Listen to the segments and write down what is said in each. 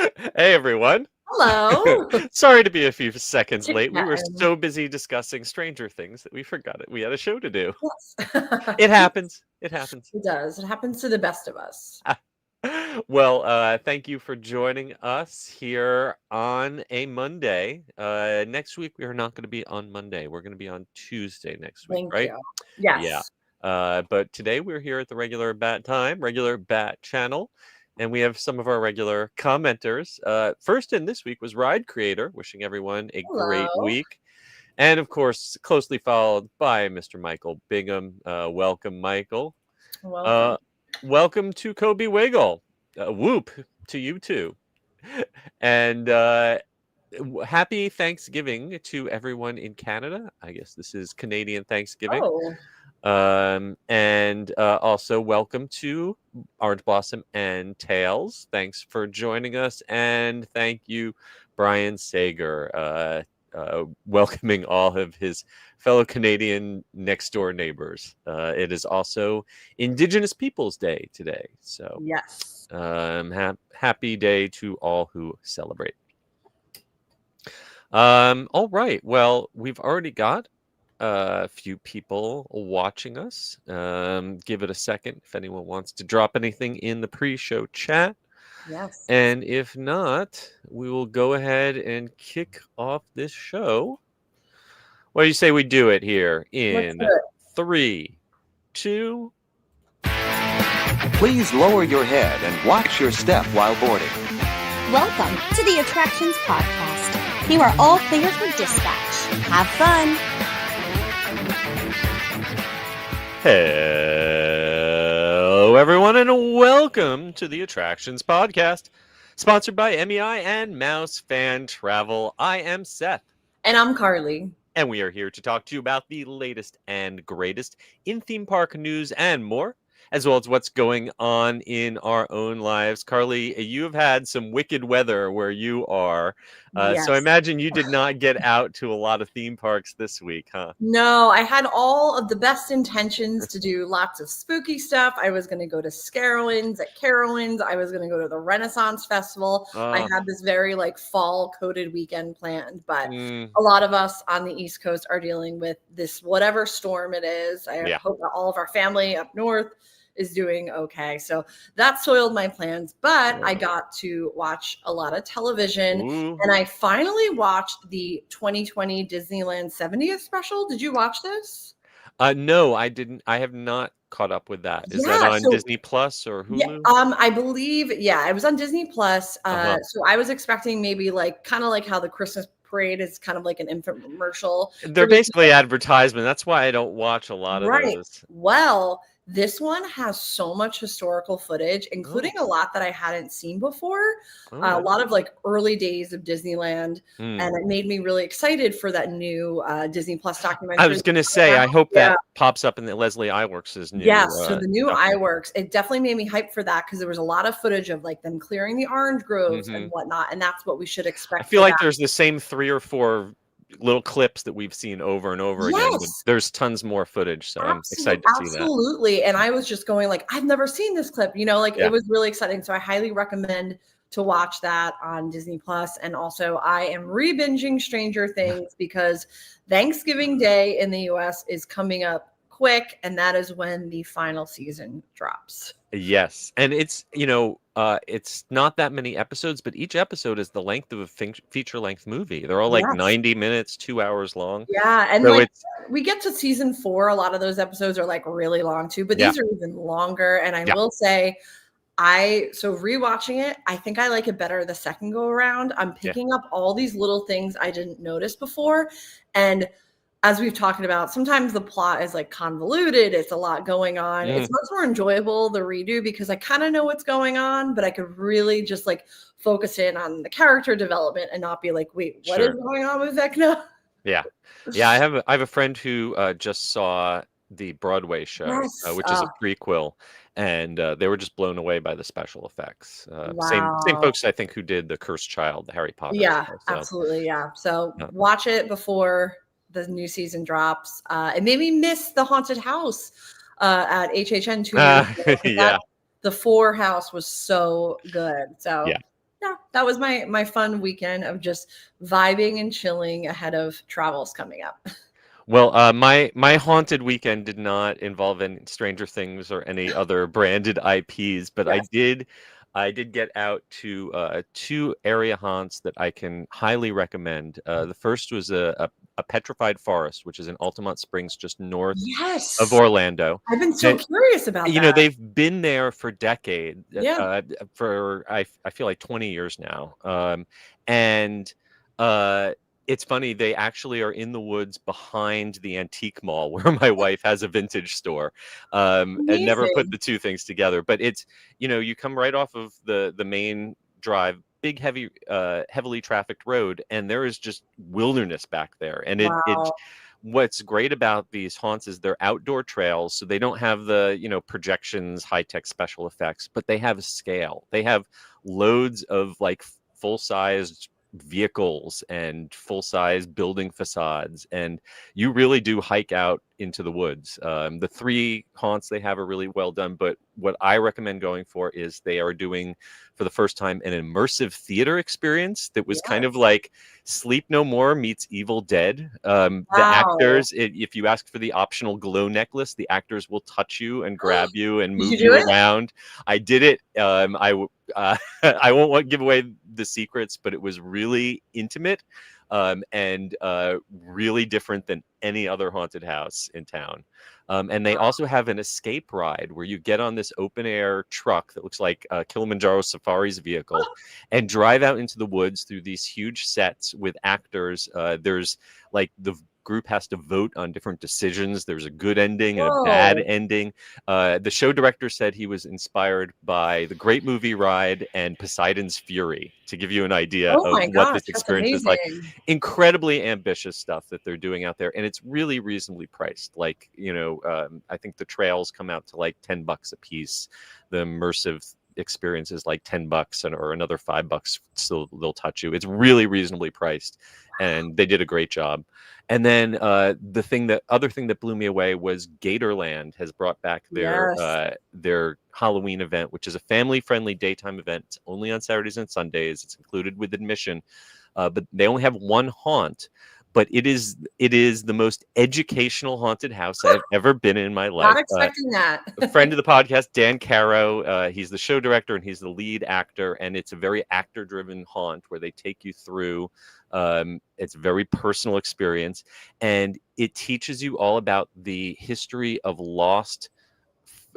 Hey everyone. Hello. Sorry to be a few seconds late. We were Chit-chatting. so busy discussing Stranger Things that we forgot it. We had a show to do. Yes. It happens. It happens. It does. It happens to the best of us. Well, thank you for joining us here on a Monday. Next week we are not going to be on Monday. We're going to be on Tuesday next week, Thank right? you. Yeah. Yes. But today we're here at the regular bat time, regular bat channel, and we have some of our regular commenters. First in this week was Ride Creator, wishing everyone a great Hello. week. And of course, closely followed by Mr. Michael Bingham. Welcome, Michael. Welcome. Uh, welcome to Kobe Wiggle. Whoop to you too. And happy Thanksgiving to everyone in Canada. I guess this is Canadian Thanksgiving. Oh, And also welcome to Orange Blossom and Tails. Thanks for joining us, and thank you, Brian Sager, welcoming all of his fellow Canadian next door neighbors. It is also Indigenous Peoples Day today, so yes. happy day to all who celebrate. All right. Well, we've already got a few people watching us. Give it a second if anyone wants to drop anything in the pre-show chat. Yes. And if not, we will go ahead and kick off this show. What do you say we do it here Let's in do it. 3, 2? Please lower your head and watch your step while boarding. Welcome to the Attractions Podcast. You are all clear for dispatch. Have fun. Hello, everyone, and welcome to the Attractions Podcast, sponsored by MEI and MEI-Travel. I am Seth. And I'm Carly. And we are here to talk to you about the latest and greatest in theme park news and more, as well as what's going on in our own lives. Carly, you have had some wicked weather where you are. Yes. So I imagine you did not get out to a lot of theme parks this week, huh? No, I had all of the best intentions to do lots of spooky stuff. I was going to go to Scarowinds at Carowinds. I was going to go to the Renaissance Festival. I had this very fall coated weekend planned, but a lot of us on the East Coast are dealing with this whatever storm it is. I hope that all of our family up north is doing okay. So that soiled my plans, but I got to watch a lot of television. And I finally watched the 2020 Disneyland 70th special. Did you watch this? No, I didn't. I have not caught up with that. Is that on Disney Plus or Hulu? Yeah, I believe, it was on Disney Plus. So I was expecting maybe kind of like how the Christmas parade is kind of like an infomercial. They're basically advertisement. That's why I don't watch a lot of those. Well, this one has so much historical footage, including a lot that I hadn't seen before. A lot of early days of Disneyland. And it made me really excited for that new Disney Plus documentary. I was going to say, I hope that pops up in the Leslie Iwerks' new. So the new Iwerks, it definitely made me hype for that because there was a lot of footage of them clearing the orange groves and whatnot. And that's what we should expect. I feel like there's the same 3 or 4 little clips that we've seen over and over again. But there's tons more footage, so I'm excited to see that. Absolutely. And I was just going I've never seen this clip, it was really exciting. So I highly recommend to watch that on Disney Plus. And also I am re-binging Stranger Things because Thanksgiving Day in the US is coming up quick, and that is when the final season drops. Yes. And it's, it's not that many episodes, but each episode is the length of a feature-length movie. They're all 90 minutes, 2 hours long. Yeah, and so we get to season 4. A lot of those episodes are really long too, but these are even longer. And I will say, rewatching it, I think I like it better the second go around. I'm picking up all these little things I didn't notice before, and as we've talked about, sometimes the plot is convoluted. It's a lot going on. It's much more enjoyable, the redo, because I kind of know what's going on, but I could really just focus in on the character development and not be wait, what is going on with Vecna? Yeah. I have a friend who just saw the Broadway show, which is a prequel, and they were just blown away by the special effects. Same folks, I think, who did the Cursed Child, the Harry Potter. Yeah, absolutely. Yeah. So watch it before the new season drops. It made me miss the haunted house at HHN 2 years ago. The 4 house was so good. So that was my fun weekend of just vibing and chilling ahead of travels coming up. Well, my haunted weekend did not involve any Stranger Things or any other branded IPs, but Yes. I did get out to two area haunts that I can highly recommend. The first was a petrified forest, which is in Altamont Springs, just north of Yes. Orlando. I've been so curious about You know, that. they've been there for decades, Yeah. for I feel like 20 years now. And uh, it's funny, they actually are in the woods behind the antique mall where my wife has a vintage store. And never put Amazing. the two things together, but it's, you know, you come right off of the main drive, big, heavily trafficked road, and there is just wilderness back there. And it Wow. what's great about these haunts is they're outdoor trails, so they don't have the, you know, projections, high-tech special effects, but they have a scale. They have loads of like full-sized vehicles and full-size building facades, and you really do hike out into the woods. The three haunts they have are really well done, but what I recommend going for is they are doing for the first time an immersive theater experience that was kind of Yes. like Sleep No More meets Evil Dead. The Wow. actors, if you ask for the optional glow necklace, the actors will touch you and grab you and Did you move do you it? around. I did it. I won't give away the secrets, but it was really intimate, and really different than any other haunted house in town. And they also have an escape ride where you get on this open air truck that looks like Kilimanjaro Safari's vehicle and drive out into the woods through these huge sets with actors. There's like the group has to vote on different decisions. There's a good ending and a bad Whoa. ending. The show director said he was inspired by the Great Movie Ride and Poseidon's Fury, to give you an idea Oh of my what gosh, this that's experience is like. amazing. Incredibly ambitious stuff that they're doing out there, and it's really reasonably priced. Like, you know, I think the trails come out to like $10 a piece. The immersive experience is like $10 or another $5, so they'll touch you. It's really reasonably priced, and they did a great job. And then the other thing that blew me away was Gatorland has brought back Yes. their Halloween event, which is a family-friendly daytime event. It's only on Saturdays and Sundays. It's included with admission, but they only have one haunt. But it is the most educational haunted house I've ever been in my life. Not expecting that. A friend of the podcast, Dan Caro, he's the show director and he's the lead actor, and it's a very actor-driven haunt where they take you through. It's a very personal experience, and it teaches you all about the history of lost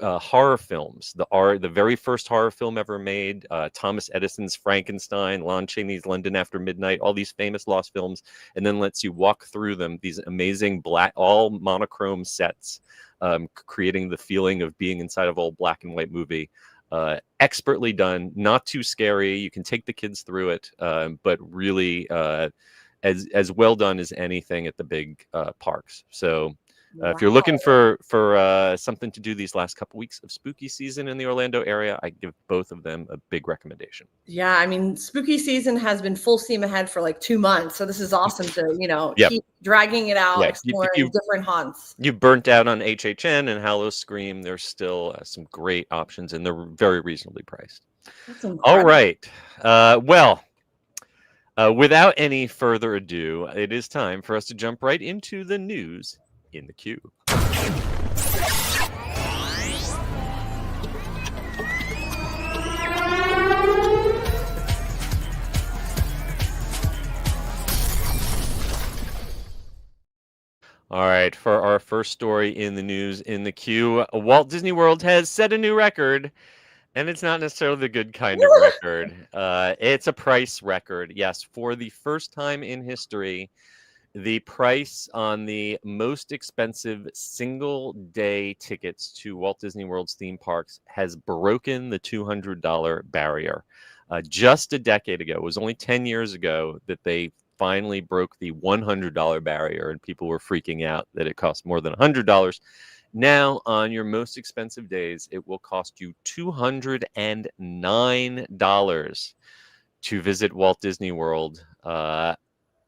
horror films. The very first horror film ever made, Thomas Edison's Frankenstein, Lon Chaney's London After Midnight, all these famous lost films, and then lets you walk through them, these amazing all monochrome sets, creating the feeling of being inside of old black and white movie. Expertly done, not too scary. You can take the kids through it, but really as well done as anything at the big parks. So if you're looking for something to do these last couple weeks of spooky season in the Orlando area, I give both of them a big recommendation. Yeah, I mean, spooky season has been full steam ahead for like 2 months, so this is awesome to, you know, Yep. keep dragging it out, Yeah, exploring different haunts. You burnt out on HHN and Hallow Scream. There's still some great options, and they're very reasonably priced. That's incredible. All right. Without any further ado, it is time for us to jump right into the news in the queue. All right, for our first story in the news in the queue, Walt Disney World has set a new record, and it's not necessarily the good kind of record. It's a price record. Yes, for the first time in history, the price on the most expensive single-day tickets to Walt Disney World's theme parks has broken the $200 barrier. Just a decade ago, it was only 10 years ago that they finally broke the $100 barrier, and people were freaking out that it cost more than $100. Now, on your most expensive days, it will cost you $209 to visit Walt Disney World.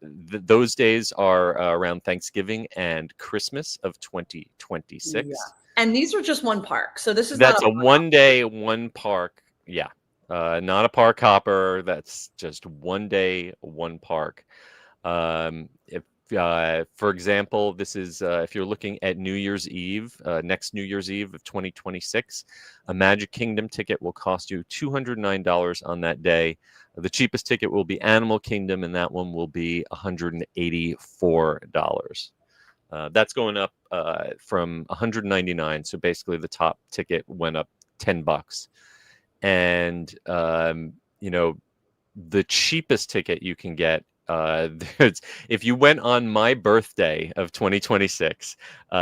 Those days are around Thanksgiving and Christmas of 2026. Yeah. And these are just one park. So this is That's not a one day, one park. Yeah. not a park hopper. That's just 1 day, one park. If for example, this is if you're looking at New Year's Eve, next New Year's Eve of 2026, a Magic Kingdom ticket will cost you $209 on that day. The cheapest ticket will be Animal Kingdom, and that one will be $184. That's going up from $199. So basically, the top ticket went up $10. And the cheapest ticket you can get, if you went on my birthday of 2026,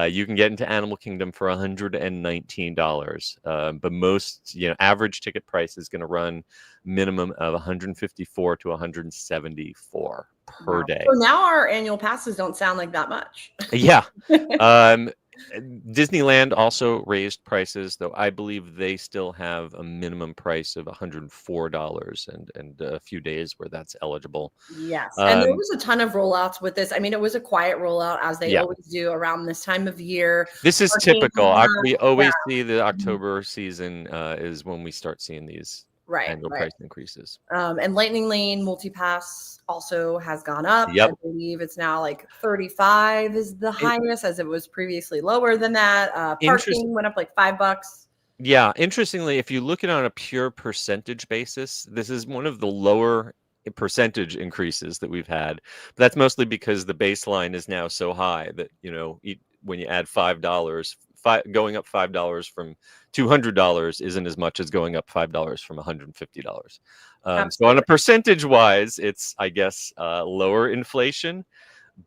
you can get into Animal Kingdom for $119. But most, average ticket price is going to run minimum of $154 to $174 per day. So now our annual passes don't sound like that much. Yeah. Disneyland also raised prices, though I believe they still have a minimum price of $104 and a few days where that's eligible. Yes. And there was a ton of rollouts with this. I mean, it was a quiet rollout, as they always do around this time of year. This is typical. We always see the October season is when we start seeing these annual price increases. And Lightning Lane multi-pass also has gone up. Yep. I believe it's now like 35 is the highest, as it was previously lower than that. Parking went up like $5. Yeah. Interestingly, if you look at it on a pure percentage basis, this is one of the lower percentage increases that we've had. But that's mostly because the baseline is now so high that, when you add $5, going up $5 from $200 isn't as much as going up $5 from $150. So on a percentage wise, it's, I guess, lower inflation,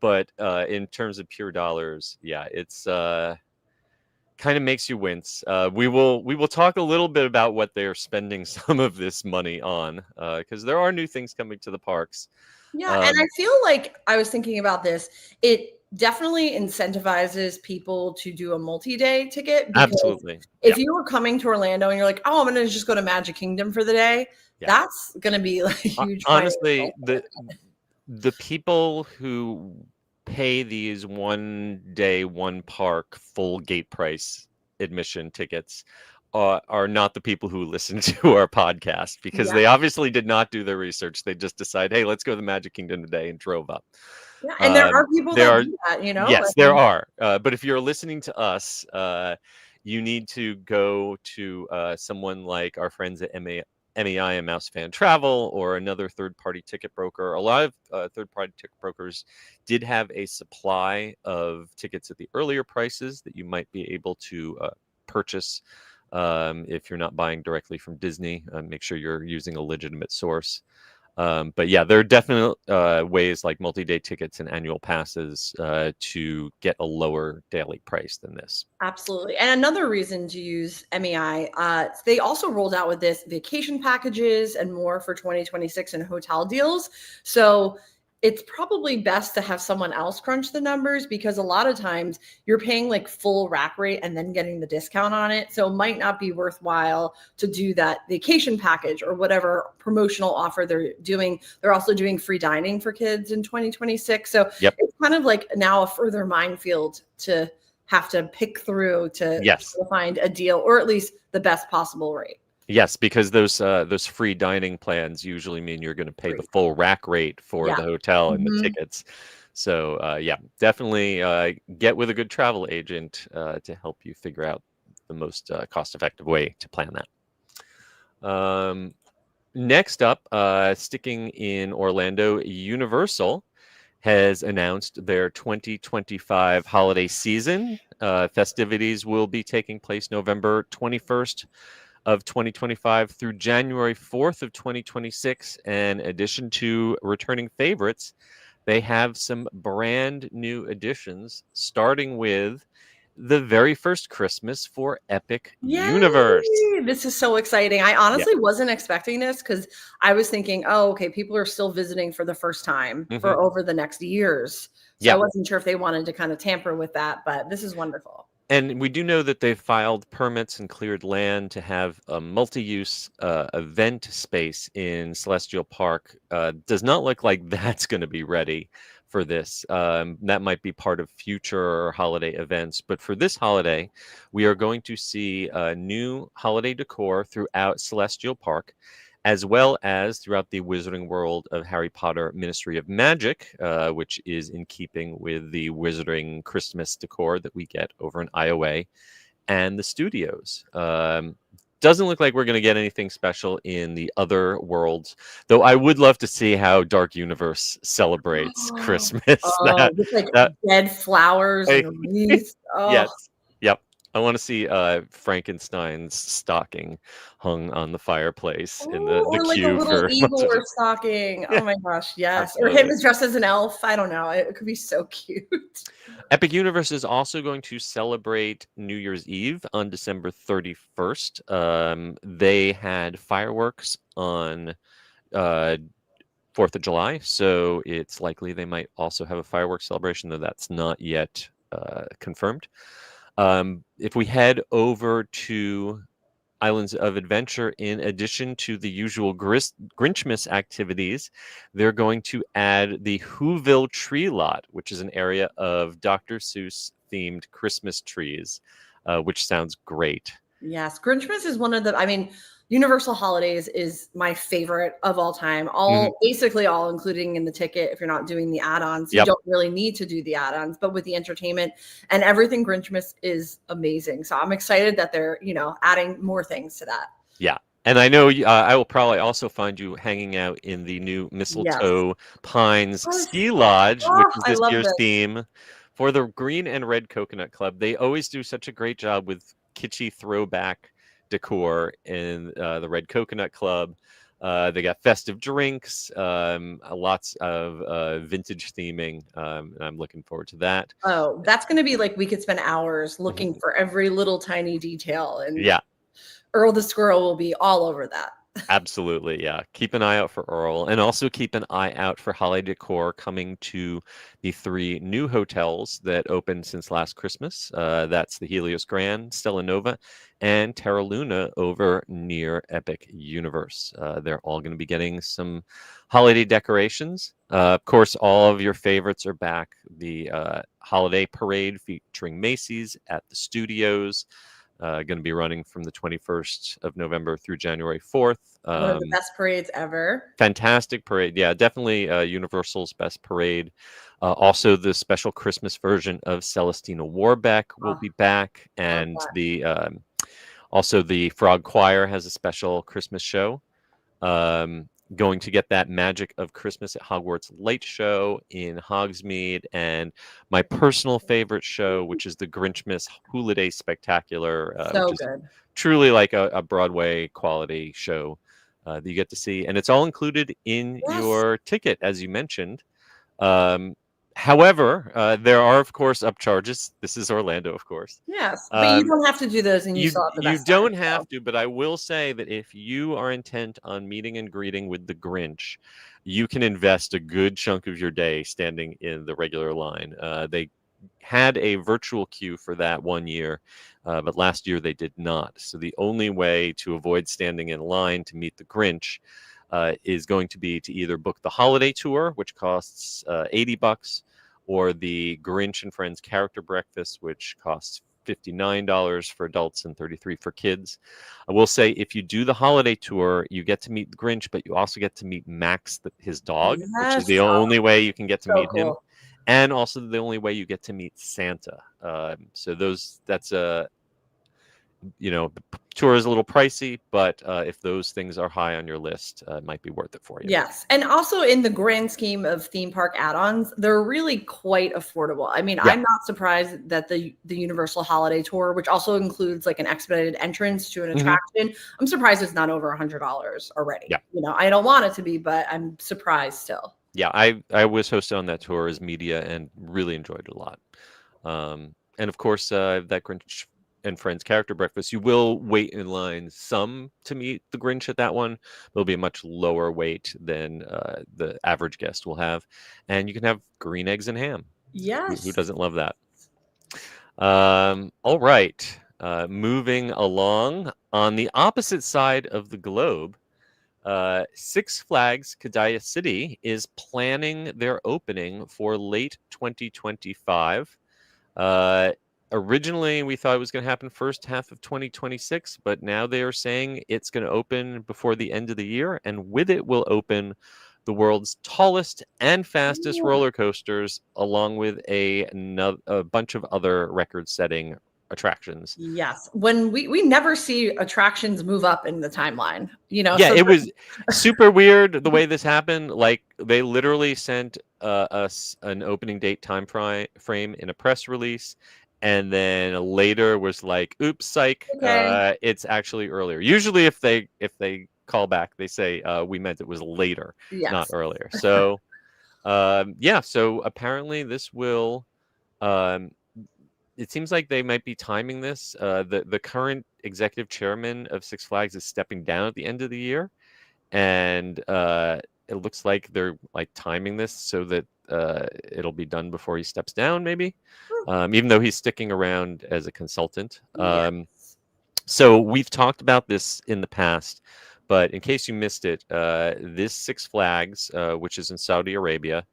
but in terms of pure dollars, it's kind of makes you wince. We will talk a little bit about what they're spending some of this money on, because there are new things coming to the parks. Yeah, and I feel like I was thinking about this. It definitely incentivizes people to do a multi-day ticket. Absolutely. If you were coming to Orlando and you're like, oh, I'm going to just go to Magic Kingdom for the day, that's going to be like a huge. Honestly, the people who pay these 1 day, one park full gate price admission tickets are not the people who listen to our podcast, because they obviously did not do their research. They just decide, hey, let's go to the Magic Kingdom today, and drove up. Yeah, and there are people that do that, Yes, there are. But if you're listening to us, you need to go to someone like our friends at MEI and MEI-Travel, or another third-party ticket broker. A lot of third-party ticket brokers did have a supply of tickets at the earlier prices that you might be able to purchase if you're not buying directly from Disney. Make sure you're using a legitimate source. But yeah, there are definite ways like multi-day tickets and annual passes to get a lower daily price than this. Absolutely. And another reason to use MEI, they also rolled out with this vacation packages and more for 2026 and hotel deals. So it's probably best to have someone else crunch the numbers, because a lot of times you're paying like full rack rate and then getting the discount on it. So it might not be worthwhile to do that vacation package or whatever promotional offer they're doing. They're also doing free dining for kids in 2026. So it's kind of like now a further minefield to have to pick through to find a deal, or at least the best possible rate. Yes, because those free dining plans usually mean you're going to pay the full rack rate for the hotel and the tickets. So definitely get with a good travel agent to help you figure out the most cost-effective way to plan that. Next up, sticking in Orlando, Universal has announced their 2025 holiday season. Festivities will be taking place November 21st of 2025 through January 4th of 2026. And in addition to returning favorites, they have some brand new additions, starting with the very first Christmas for Epic Universe. This is so exciting. I honestly wasn't expecting this, because I was thinking, oh, okay, people are still visiting for the first time for over the next years. So I wasn't sure if they wanted to kind of tamper with that, but this is wonderful. And we do know that they've filed permits and cleared land to have a multi-use event space in Celestial Park. Does not look like that's going to be ready for this. That might be part of future holiday events. But for this holiday, we are going to see new holiday decor throughout Celestial Park, as well as throughout the Wizarding World of Harry Potter Ministry of Magic, which is in keeping with the Wizarding Christmas decor that we get over in IOA and the studios. Doesn't look like we're going to get anything special in the other worlds, though I would love to see how Dark Universe celebrates Christmas. With like dead flowers and wreaths. Yes. Yep. I want to see Frankenstein's stocking hung on the fireplace in the or like a queue little for Igor stocking. Oh my gosh, yes. Or him as dressed as an elf. I don't know. It could be so cute. Epic Universe is also going to celebrate New Year's Eve on December 31st. They had fireworks on 4th of July, so it's likely they might also have a fireworks celebration, though that's not yet confirmed. If we head over to Islands of Adventure, in addition to the usual Grinchmas activities, they're going to add the Whoville Tree Lot, which is an area of Dr. Seuss themed Christmas trees, which sounds great. Yes, Grinchmas is one of the, Universal Holidays is my favorite of all time. Basically all including in the ticket if you're not doing the add-ons. You don't really need to do the add-ons, but with the entertainment and everything, Grinchmas is amazing. So I'm excited that they're, adding more things to that. Yeah. And I know I will probably also find you hanging out in the new Mistletoe Pines Ski Lodge, which is this year's theme for the Green and Red Coconut Club. They always do such a great job with kitschy throwback decor in the Red Coconut Club. They got festive drinks, lots of vintage theming, and I'm looking forward to that. Oh, that's going to be like we could spend hours looking for every little tiny detail, and Earl the Squirrel will be all over that. Absolutely, yeah. Keep an eye out for Earl, and also keep an eye out for holiday decor coming to the 3 new hotels that opened since last Christmas. That's the Helios Grand, Stella Nova, and Terra Luna over near Epic Universe. They're all going to be getting some holiday decorations. Of course, all of your favorites are back. The holiday parade featuring Macy's at the studios. Going to be running from the 21st of November through January 4th. One of the best parades ever. Fantastic parade. Yeah, definitely Universal's best parade. Also, the special Christmas version of Celestina Warbeck will be back. And also the Frog Choir has a special Christmas show. Going to get that Magic of Christmas at Hogwarts Light Show in Hogsmeade, and my personal favorite show, which is the Grinchmas Holiday Spectacular, which is truly like a Broadway quality show that you get to see, and it's all included in your ticket, as you mentioned. However, there are, of course, upcharges. This is Orlando, of course. Yes, but you don't have to do those, and you still have the best You don't have to, but I will say that if you are intent on meeting and greeting with the Grinch, you can invest a good chunk of your day standing in the regular line. They had a virtual queue for that one year, but last year they did not. So the only way to avoid standing in line to meet the Grinch is going to be to either book the holiday tour, which costs $80, or the Grinch and Friends character breakfast, which costs $59 for adults and $33 for kids. I will say, if you do the holiday tour, you get to meet the Grinch, but you also get to meet Max, his dog, which is the only way you can get to meet him, and also the only way you get to meet Santa. So that's a the tour is a little pricey, but if those things are high on your list, it might be worth it for you. Yes. And also in the grand scheme of theme park add-ons, they're really quite affordable. I'm not surprised that the Universal Holiday Tour, which also includes like an expedited entrance to an attraction, I'm surprised it's not over $100 already. Yeah. I don't want it to be, but I'm surprised still. Yeah, I was hosted on that tour as media and really enjoyed it a lot. And of course, that Grinch and Friends character breakfast, you will wait in line some to meet the Grinch at that one. There'll be a much lower wait than the average guest will have, and you can have green eggs and ham. Yes, who doesn't love that? All right, moving along on the opposite side of the globe, Six Flags Qiddiya City is planning their opening for late 2025. Originally, we thought it was going to happen first half of 2026, but now they are saying it's going to open before the end of the year, and with it will open the world's tallest and fastest Ooh. roller coasters, along with a bunch of other record-setting attractions. Yes. When we never see attractions move up in the timeline, Yeah, so it was super weird the way this happened. Like, they literally sent us an opening date frame in a press release, and then later was like, "Oops, psych, okay. it's actually earlier." Usually, if they call back, they say we meant it was later, not Yes. earlier. So, yeah. So apparently, this will. Um, it seems like they might be timing this. The current executive chairman of Six Flags is stepping down at the end of the year, and it looks like they're like timing this so that it'll be done before he steps down, maybe. Even though he's sticking around as a consultant. Yes. So we've talked about this in the past, but in case you missed it, this Six Flags, which is in Saudi Arabia,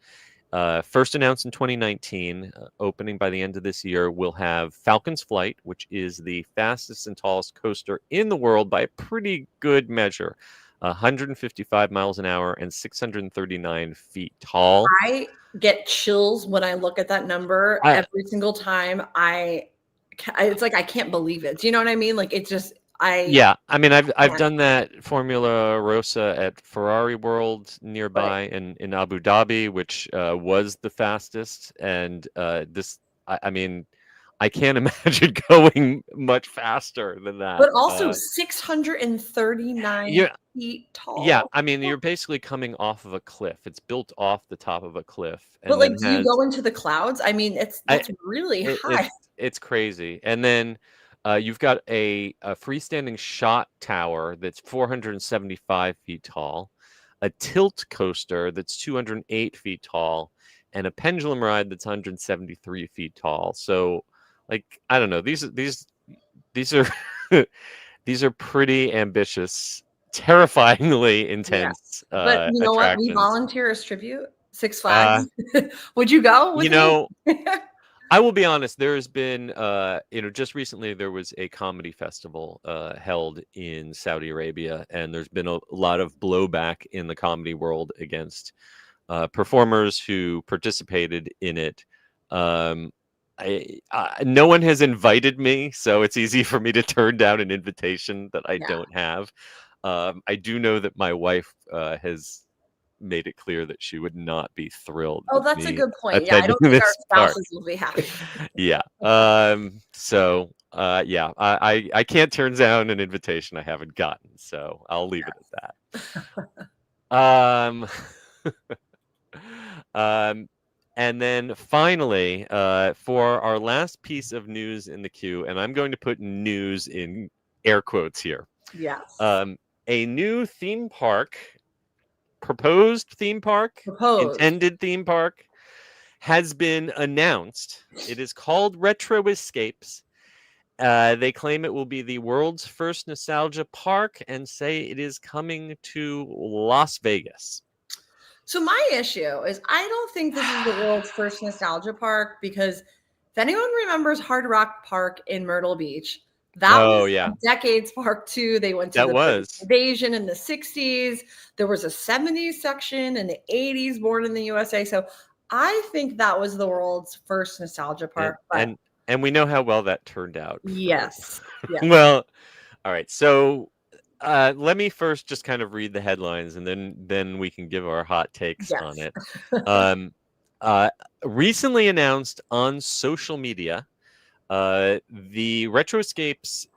first announced in 2019, opening by the end of this year, will have Falcon's Flight, which is the fastest and tallest coaster in the world by a pretty good measure. 155 miles an hour and 639 feet tall. I get chills when I look at that number every single time. It's like I can't believe it. Do you know what I mean? Like, it's just Yeah, I mean, I've can't. done that Formula Rossa at Ferrari World nearby in Abu Dhabi, which was the fastest, and this, I mean, I can't imagine going much faster than that. But also 639 Yeah, feet yeah. tall. I mean, you're basically coming off of a cliff. It's built off the top of a cliff, But and like, then do you has go into the clouds? I mean, that's really high. it's crazy. And then you've got a freestanding shot tower that's 475 feet tall, a tilt coaster that's 208 feet tall, and a pendulum ride that's 173 feet tall. So, like, I don't know. These are these are pretty ambitious, terrifyingly Yeah. intense But you know what? We attractions. volunteer as tribute. Six Uh, Flags. Would you go with you me? know, I will be honest. There has been, just recently there was a comedy festival held in Saudi Arabia, and there's been a lot of blowback in the comedy world against performers who participated in it. Um, no one has invited me, so it's easy for me to turn down an invitation that I Yeah. don't have. I do know that my wife has made it clear that she would not be thrilled Oh, with that's a me good point. Yeah, I attending don't think this our park. spouses will be happy. Yeah. So yeah, I can't turn down an invitation I haven't gotten, so I'll leave it at that. And then finally, for our last piece of news in the queue, and I'm going to put news in air quotes here. Yes. A new theme park, proposed theme park, intended theme park, has been announced. It is called RetroEscapes. They claim it will be the world's first nostalgia park and say it is coming to Las Vegas. So my issue is I don't think this is the world's first nostalgia park, because if anyone remembers Hard Rock Park in Myrtle Beach, that was a decades park too. They went to the British invasion in the 60s. There was a 70s section in the 80s, born in the USA. So I think that was the world's first nostalgia park. And we know how well that turned out. Yes. Well, all right. So let me first just kind of read the headlines, and then we can give our hot takes on it. Recently announced on social media, the RetroEscapes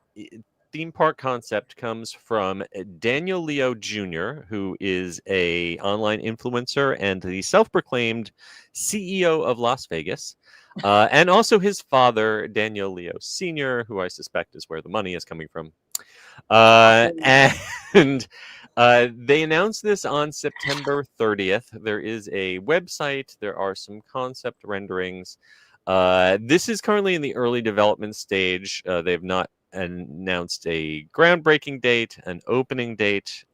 theme park concept comes from Daniel Leo Jr., who is a online influencer and the self-proclaimed CEO of Las Vegas. And also his father, Daniel Leo Sr., who I suspect is where the money is coming from. And they announced this on September 30th. There is a website. There are some concept renderings. This is currently in the early development stage. They've not announced a groundbreaking date, an opening date.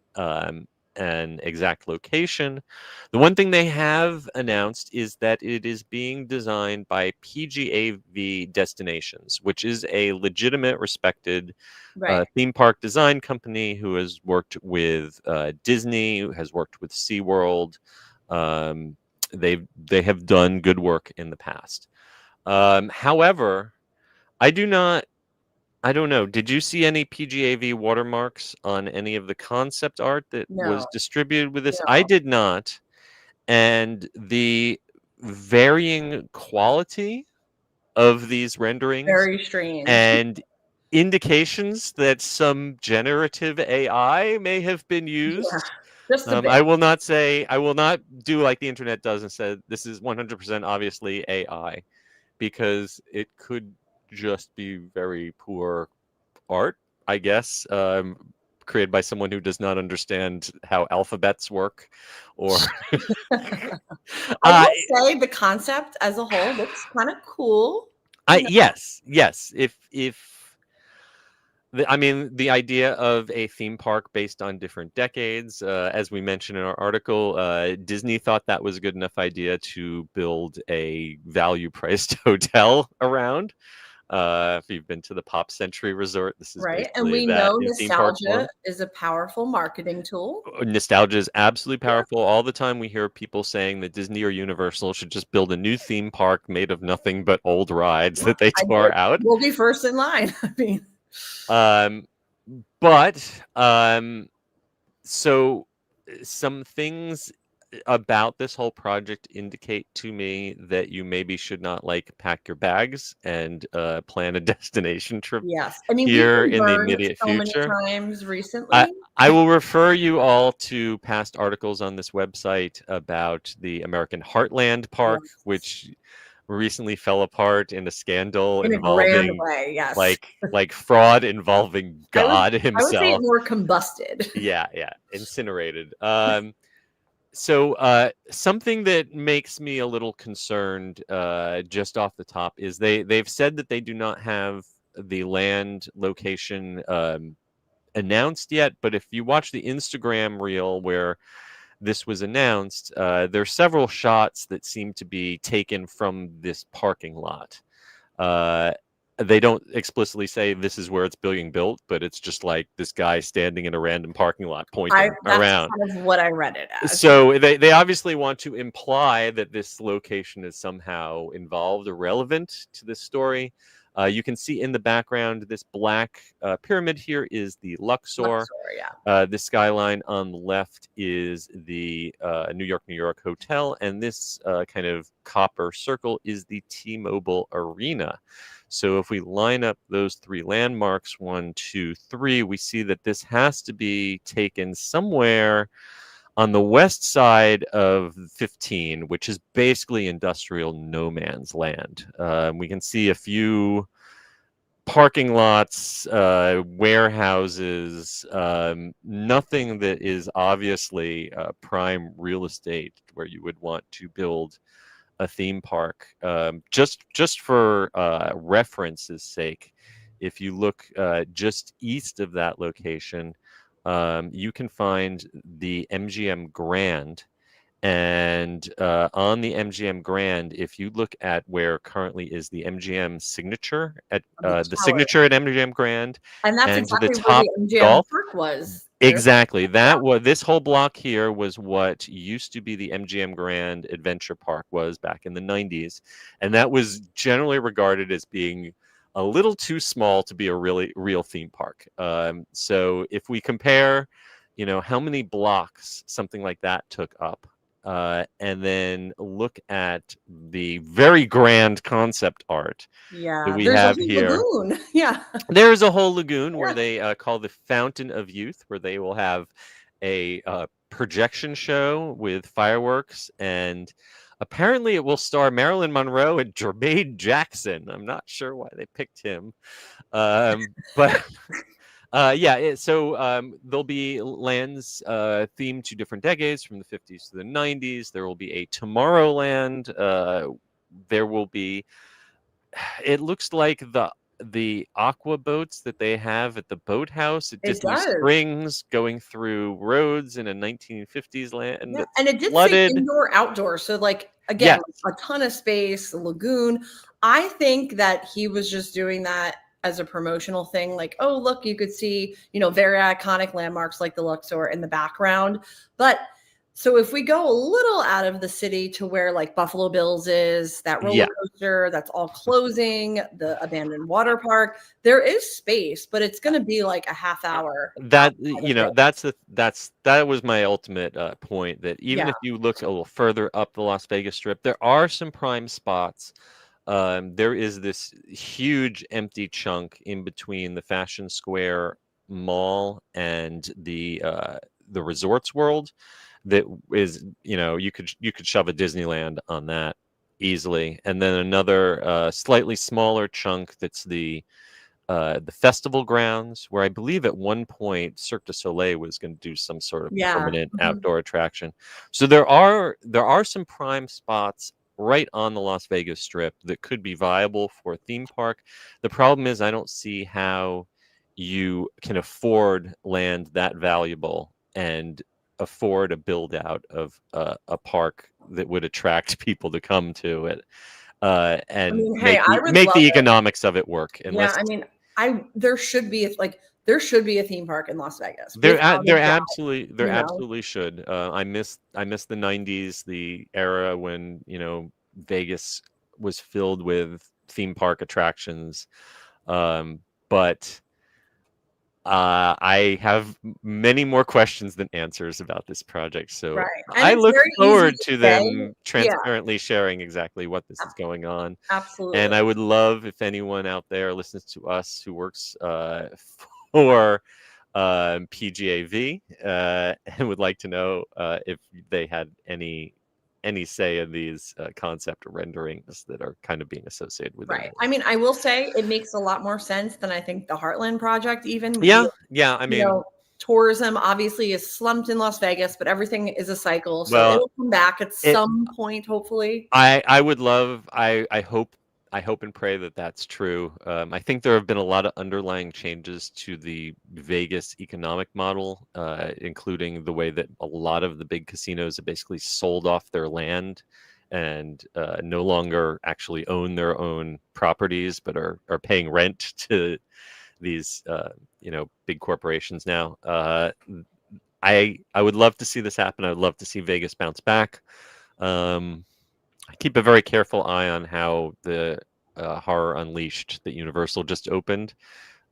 an exact location. The one thing they have announced is that it is being designed by PGAV Destinations, which is a legitimate, respected Right. theme park design company who has worked with Disney, who has worked with SeaWorld. They have done good work in the past. However, I don't know. Did you see any PGAV watermarks on any of the concept art that was No. distributed with this? I No. did not. And the varying quality of these renderings Very strange. and indications that some generative AI may have been Yeah. used. Just a bit. I will not do like the internet does and said this is 100% obviously AI, because it could just be very poor art, I guess, created by someone who does not understand how alphabets work, or I will say the concept as a whole looks kind of cool. yes. If I mean, the idea of a theme park based on different decades, as we mentioned in our article, Disney thought that was a good enough idea to build a value-priced hotel around. If you've been to the Pop Century Resort, this is Right. And basically we that know in theme park form. nostalgia is a powerful marketing tool. Nostalgia is absolutely Yeah. powerful. All the time we hear people saying that Disney or Universal should just build a new theme park made of nothing but old rides that they tore out. We'll be first in line. I mean, but so some things about this whole project indicate to me that you maybe should not pack your bags and plan a destination trip yes. I mean, we've here been in the burned immediate so many future. times recently. I will refer you all to past articles on this website about the American Heartland Park, Yes. which recently fell apart in a scandal In a grand involving way, yes. like fraud involving God himself. I would say it more combusted. Yeah, incinerated. So something that makes me a little concerned, just off the top, is they've said that they do not have the land location announced yet. But if you watch the Instagram reel where this was announced, there's several shots that seem to be taken from this parking lot. They don't explicitly say this is where it's being built, but it's just like this guy standing in a random parking lot pointing around. That's kind of what I read it as. So they obviously want to imply that this location is somehow involved or relevant to this story. You can see in the background this black pyramid here is the Luxor. Yeah. The skyline on the left is the New York Hotel, and this kind of copper circle is the T-Mobile Arena. So if we line up those three landmarks, 1, 2, 3, we see that this has to be taken somewhere on the west side of 15, which is basically industrial no man's land. We can see a few parking lots, warehouses, nothing that is obviously prime real estate where you would want to build a theme park. Just for reference's sake, if you look just east of that location, you can find the MGM Grand. And on the MGM Grand, if you look at where currently is the MGM signature at the signature at MGM Grand, and that's exactly the top where the MGM golf Park was. Exactly. This whole block here was what used to be the MGM Grand Adventure Park was back in the 90s. And that was generally regarded as being a little too small to be a really real theme park. So if we compare, how many blocks something like that took up, and then look at the very grand concept art that we have here. Lagoon. Yeah. There's a whole lagoon where they call the Fountain of Youth, where they will have a projection show with fireworks, and apparently it will star Marilyn Monroe and Jermaine Jackson. I'm not sure why they picked him, but so there'll be lands themed to different decades from the 50s to the 90s. There will be a Tomorrowland. There will be, it looks like the the aqua boats that they have at the boathouse at It Disney does. Springs, going through roads in a 1950s land Yeah. that's And it did say flooded. indoor, outdoor. So like, again, Yes. a ton of space, a lagoon. I think that he was just doing that as a promotional thing. Like, oh, look, you could see, very iconic landmarks like the Luxor in the background. But so if we go a little out of the city to where like Buffalo Bills is, that roller coaster that's all closing, the abandoned water park, there is space, but it's going to be like a half hour. That that was my ultimate point, that even Yeah. if you look a little further up the Las Vegas Strip, there are some prime spots. There is this huge empty chunk in between the Fashion Square Mall and the Resorts World that is, you could shove a Disneyland on that easily. And then another slightly smaller chunk that's the festival grounds, where I believe at one point Cirque du Soleil was going to do some sort of permanent outdoor attraction. So there are some prime spots right on the Las Vegas Strip that could be viable for a theme park. The problem is I don't see how you can afford land that valuable and afford a build out of a park that would attract people to come to it and make the economics of it work. Yeah, I mean, there should be a theme park in Las Vegas. There absolutely should. I miss the 90s, the era when Vegas was filled with theme park attractions, but I have many more questions than answers about this project, so I look forward to them transparently sharing exactly what this is going on. Absolutely. And I would love if anyone out there listens to us who works for PGAV and would like to know if they had any say in these concept renderings that are kind of being associated with it. I mean, I will say it makes a lot more sense than I think the Heartland project even. Yeah. I mean, tourism obviously is slumped in Las Vegas, but everything is a cycle, so it'll come back at some point, hopefully. I would love. I hope and pray that that's true. I think there have been a lot of underlying changes to the Vegas economic model, including the way that a lot of the big casinos have basically sold off their land and no longer actually own their own properties, but are paying rent to these big corporations now. I would love to see this happen. I would love to see Vegas bounce back. I keep a very careful eye on how the Horror Unleashed that Universal just opened.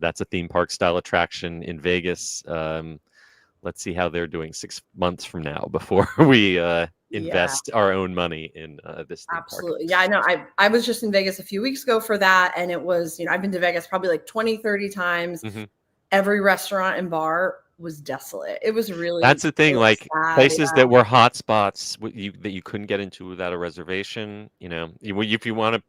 That's a theme park style attraction in Vegas. Let's see how they're doing 6 months from now before we invest our own money in this theme Absolutely. park. Yeah, I know. I was just in Vegas a few weeks ago for that, and it was, I've been to Vegas probably like 20, 30 times. Mm-hmm. Every restaurant and bar was desolate. It was really that's the thing, like sad, places that were hot spots that you couldn't get into without a reservation. If you want to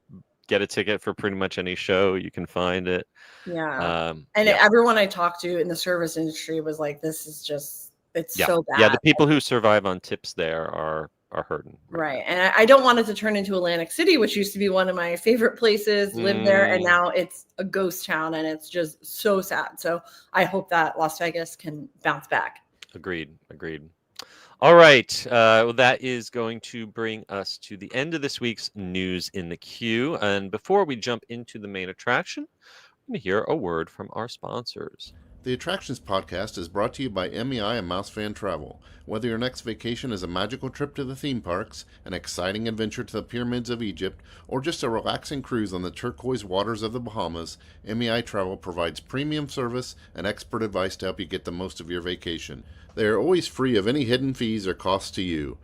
get a ticket for pretty much any show, you can find it. Everyone I talked to in the service industry was like, this is just, it's so bad. Yeah, the people who survive on tips there are hurting. Right. And I don't want it to turn into Atlantic City, which used to be one of my favorite places, live there. And now it's a ghost town and it's just so sad. So I hope that Las Vegas can bounce back. Agreed. All right. Well, that is going to bring us to the end of this week's News in the Queue. And before we jump into the main attraction, we're going to hear a word from our sponsors. The Attractions Podcast is brought to you by MEI and MEI-Travel. Whether your next vacation is a magical trip to the theme parks, an exciting adventure to the pyramids of Egypt, or just a relaxing cruise on the turquoise waters of the Bahamas, MEI-Travel provides premium service and expert advice to help you get the most of your vacation. They are always free of any hidden fees or costs to you.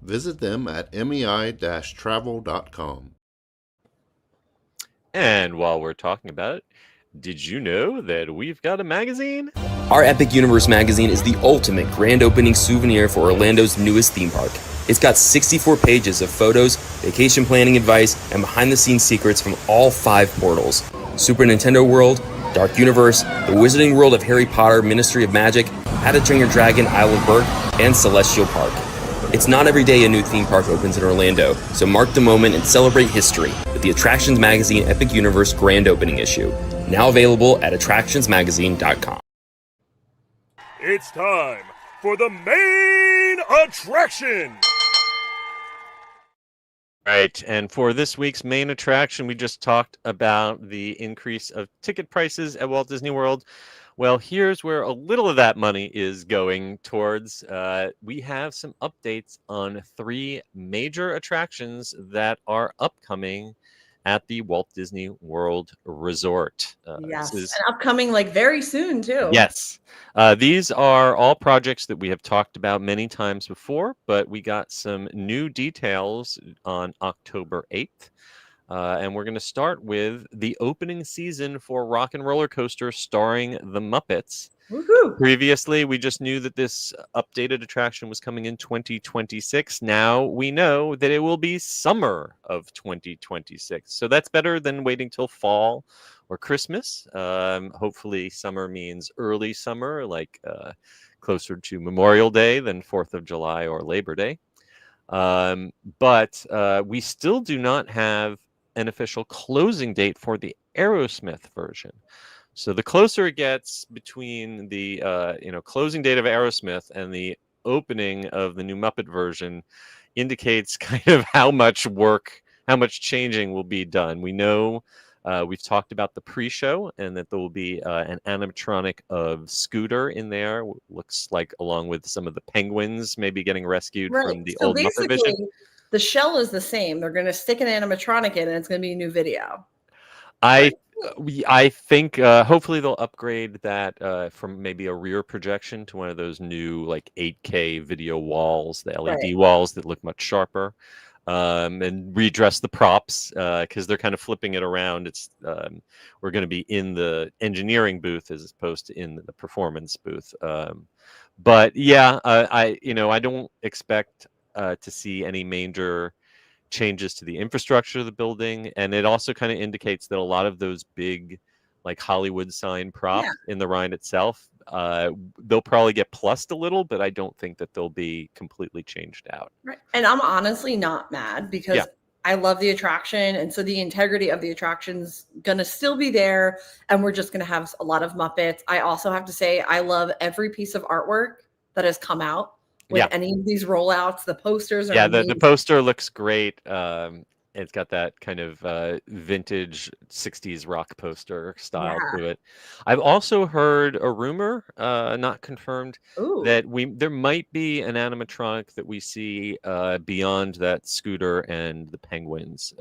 Visit them at mei-travel.com. And while we're talking about it, did you know that we've got a magazine? Our Epic Universe magazine is the ultimate grand opening souvenir for Orlando's newest theme park. It's got 64 pages of photos, vacation planning advice, and behind-the-scenes secrets from all 5 portals: Super Nintendo World, Dark Universe, the Wizarding World of Harry Potter, Ministry of Magic, How to Train Your Dragon, Isle of Berk, and Celestial Park. It's not every day a new theme park opens in Orlando, so mark the moment and celebrate history with the Attractions Magazine Epic Universe Grand Opening issue. now available at attractionsmagazine.com. It's time for the main attraction. Right, and for this week's main attraction, we just talked about the increase of ticket prices at Walt Disney World. Well, here's where a little of that money is going towards. We have some updates on 3 major attractions that are upcoming at the Walt Disney World Resort. Yes, This is and upcoming like very soon too. Yes. These are all projects that we have talked about many times before, but we got some new details on October 8th. And we're going to start with the opening season for Rock and Roller Coaster starring the Muppets. Woohoo! Previously, we just knew that this updated attraction was coming in 2026. Now we know that it will be summer of 2026. So that's better than waiting till fall or Christmas. Hopefully, summer means early summer, like closer to Memorial Day than 4th of July or Labor Day. But we still do not have an official closing date for the Aerosmith version. So the closer it gets between the closing date of Aerosmith and the opening of the new Muppet version indicates kind of how much changing will be done. We know we've talked about the pre-show and that there will be an animatronic of Scooter in there. Looks like along with some of the penguins maybe getting rescued from the old Muppet Vision. The shell is the same. They're going to stick an animatronic in and it's going to be a new video. I think hopefully they'll upgrade that from maybe a rear projection to one of those new like 8K video walls, the LED walls that look much sharper, and redress the props because they're kind of flipping it around. It's we're going to be in the engineering booth as opposed to in the performance booth. But yeah, I don't expect to see any major changes to the infrastructure of the building, and it also kind of indicates that a lot of those big like Hollywood sign props in the ride itself, they'll probably get plussed a little, but I don't think that they'll be completely changed out. Right. And I'm honestly not mad because I love the attraction, and so the integrity of the attraction's gonna still be there, and we're just gonna have a lot of Muppets. I also have to say I love every piece of artwork that has come out with any of these rollouts. The posters are the poster looks great. It's got that kind of vintage 60s rock poster style to it. I've also heard a rumor, not confirmed, that there might be an animatronic that we see beyond that Scooter and the penguins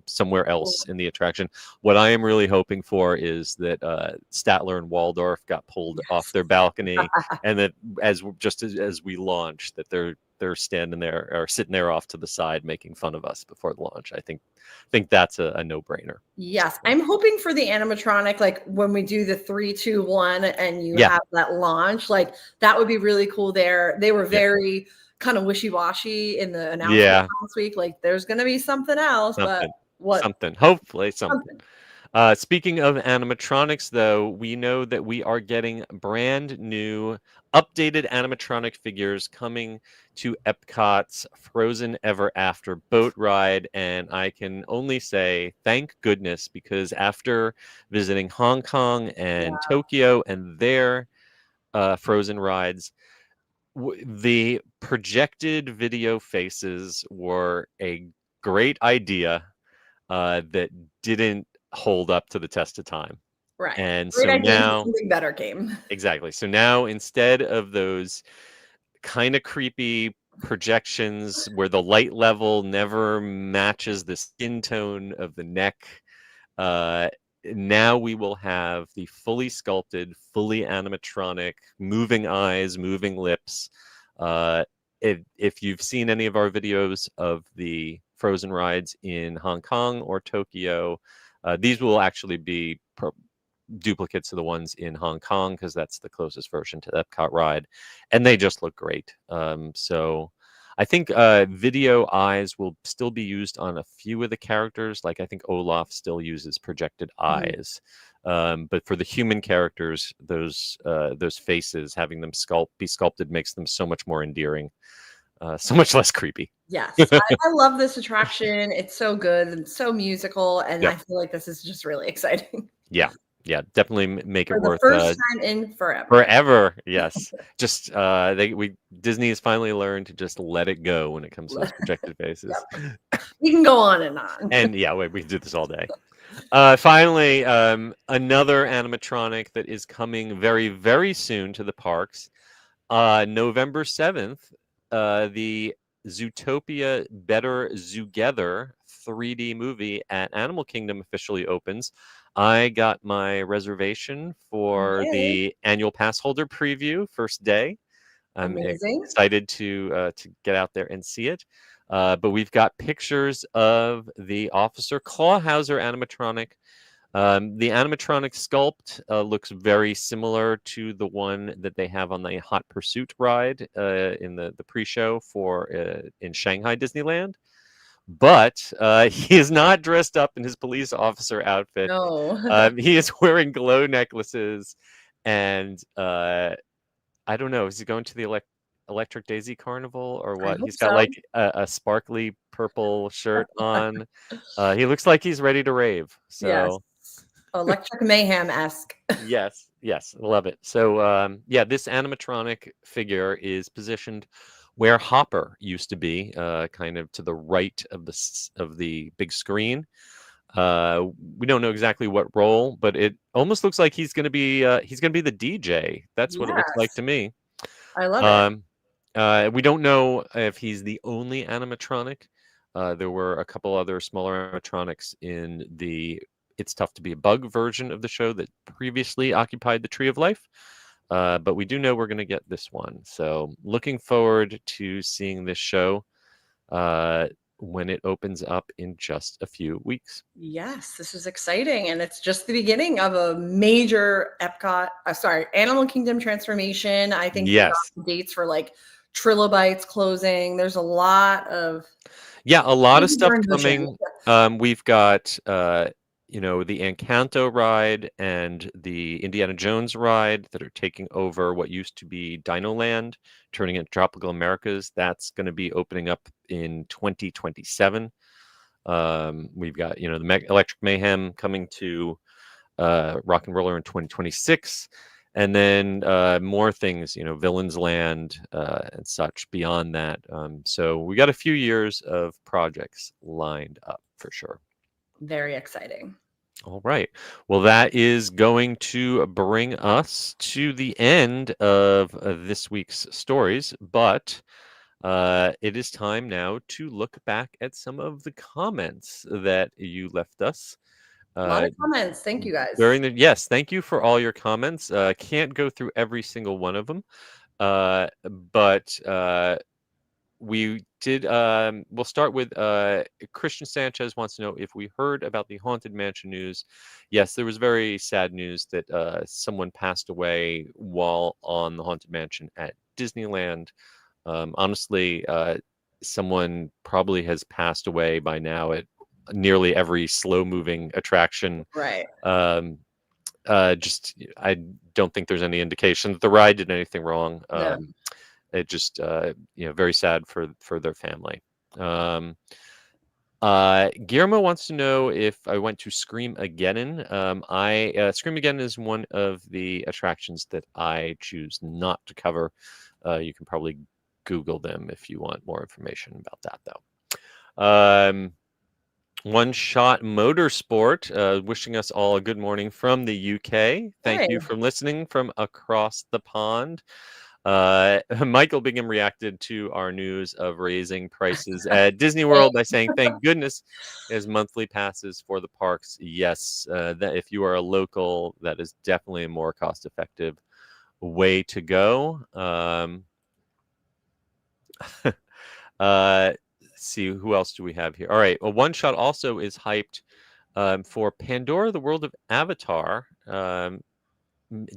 somewhere else in the attraction. What I am really hoping for is that Statler and Waldorf got pulled off their balcony, and that as we launch, that they're standing there or sitting there off to the side making fun of us before the launch. I think that's a no-brainer. Yes, I'm hoping for the animatronic, like when we do the 3, 2, 1 and you have that launch, like that would be really cool there. They were very kind of wishy-washy in the announcement last week. Like there's going to be something else, but what? Hopefully something. Speaking of animatronics, though, we know that we are getting brand new, updated animatronic figures coming to Epcot's Frozen Ever After boat ride. And I can only say thank goodness, because after visiting Hong Kong and Tokyo and their Frozen rides, the projected video faces were a great idea that didn't hold up to the test of time. Right. And great so idea, now something better came. Exactly. So now instead of those kind of creepy projections where the light level never matches the skin tone of the neck, now we will have the fully sculpted, fully animatronic, moving eyes, moving lips. If you've seen any of our videos of the Frozen rides in Hong Kong or Tokyo, these will actually be duplicates of the ones in Hong Kong, because that's the closest version to the Epcot ride, and they just look great. So I think video eyes will still be used on a few of the characters. Like I think Olaf still uses projected eyes, but for the human characters, those faces, having them be sculpted makes them so much more endearing, so much less creepy. Yes, I love this attraction. It's so good and so musical, and I feel like this is just really exciting. Yeah, yeah, definitely make it For the worth first time in forever. forever. Yes, just Disney has finally learned to just let it go when it comes to those projected faces. Yep. We can go on and on. And yeah, we can do this all day. Finally, another animatronic that is coming very, very soon to the parks. November 7th, the Zootopia Better Zoogether 3D movie at Animal Kingdom officially opens. I got my reservation for Yay. the annual pass holder preview first day. I'm Amazing. excited to get out there and see it. But we've got pictures of the Officer Clawhauser animatronic. The animatronic sculpt looks very similar to the one that they have on the Hot Pursuit ride in the pre-show for in Shanghai Disneyland. But he is not dressed up in his police officer outfit. No. He is wearing glow necklaces, and I don't know. Is he going to the Electric Daisy Carnival or what? hope He's got so. like a sparkly purple shirt on. He looks like he's ready to rave. So. Yes. Electric Mayhem-esque. Yes, love it. So, yeah, this animatronic figure is positioned where Hopper used to be, kind of to the right of the big screen. We don't know exactly what role, but it almost looks like he's going to be the DJ. That's what it looks like to me. I love it. We don't know if he's the only animatronic. There were a couple other smaller animatronics in the It's Tough to Be a Bug version of the show that previously occupied the Tree of Life. But we do know we're going to get this one. So looking forward to seeing this show when it opens up in just a few weeks. Yes, this is exciting. And it's just the beginning of a major Animal Kingdom transformation. I think Yes. the dates for like Trilobites closing. There's a lot of stuff coming. We've got the Encanto ride and the Indiana Jones ride that are taking over what used to be Dino Land, turning into Tropical Americas. That's going to be opening up in 2027. We've got the Electric Mayhem coming to Rock and Roller in 2026. And then more things, Villains Land and such beyond that. So we got a few years of projects lined up for sure. Very exciting. All right. Well, that is going to bring us to the end of this week's stories. But it is time now to look back at some of the comments that you left us. A lot of comments. Thank you guys. Yes, thank you for all your comments. Can't go through every single one of them, but we did. We'll start with Christian Sanchez wants to know if we heard about the Haunted Mansion news. Yes, there was very sad news that someone passed away while on the Haunted Mansion at Disneyland. Honestly, someone probably has passed away by now at nearly every slow-moving attraction. Right. I don't think there's any indication that the ride did anything wrong. No. It just very sad for their family. Guillermo wants to know if I went to Scream-Ageddon. Scream-Ageddon is one of the attractions that I choose not to cover. You can probably Google them if you want more information about that, though. One Shot Motorsport wishing us all a good morning from the UK. Thank you for listening from across the pond. Michael Bingham reacted to our news of raising prices at Disney World by saying, thank goodness there's monthly passes for the parks. Yes, that if you are a local, that is definitely a more cost-effective way to go. See, who else do we have here? All right. Well, One Shot also is hyped for Pandora, the World of Avatar,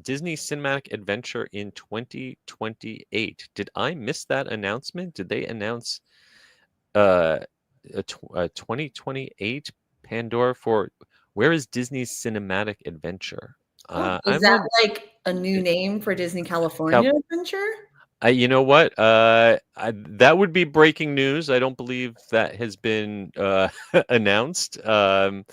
Disney Cinematic Adventure in 2028. Did I miss that announcement? Did they announce a 2028 Pandora for where is Disney's Cinematic Adventure? Is that like a new name for Disney California Adventure? You know what? That would be breaking news. I don't believe that has been announced. But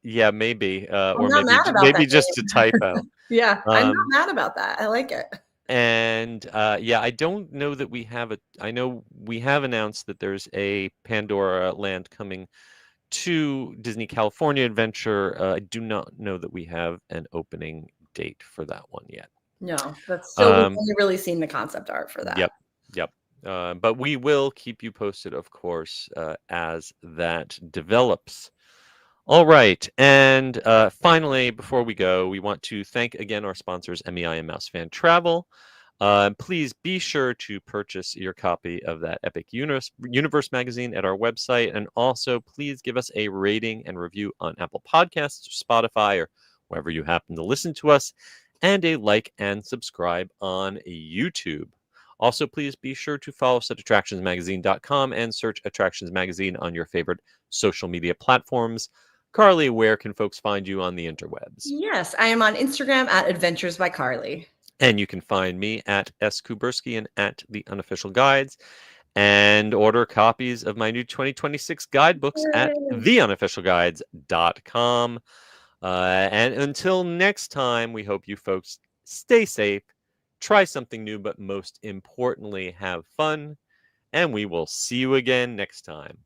Yeah, maybe, I'm or not mad about maybe that just a name. typo. Yeah, I'm not Um, mad about that. I like it. and yeah, I don't know that we have a. I know we have announced that there's a Pandora Land coming to Disney California Adventure. I do not know that we have an opening date for that one yet. No, that's still we've Um, only really seen the concept art for that. Yep, yep. But we will keep you posted, of course, as that develops. All right, and finally, before we go, we want to thank again our sponsors, MEI and MouseFan Travel. Please be sure to purchase your copy of that Epic Universe magazine at our website, and also please give us a rating and review on Apple Podcasts, or Spotify, or wherever you happen to listen to us, and a like and subscribe on YouTube. Also, please be sure to follow us at attractionsmagazine.com and search Attractions Magazine on your favorite social media platforms. Carly, where can folks find you on the interwebs? Yes, I am on Instagram at Adventures by Carly. And you can find me at S. Kuberski and at The Unofficial Guides, and order copies of my new 2026 guidebooks at theunofficialguides.com. And until next time, we hope you folks stay safe, try something new, but most importantly, have fun. And we will see you again next time.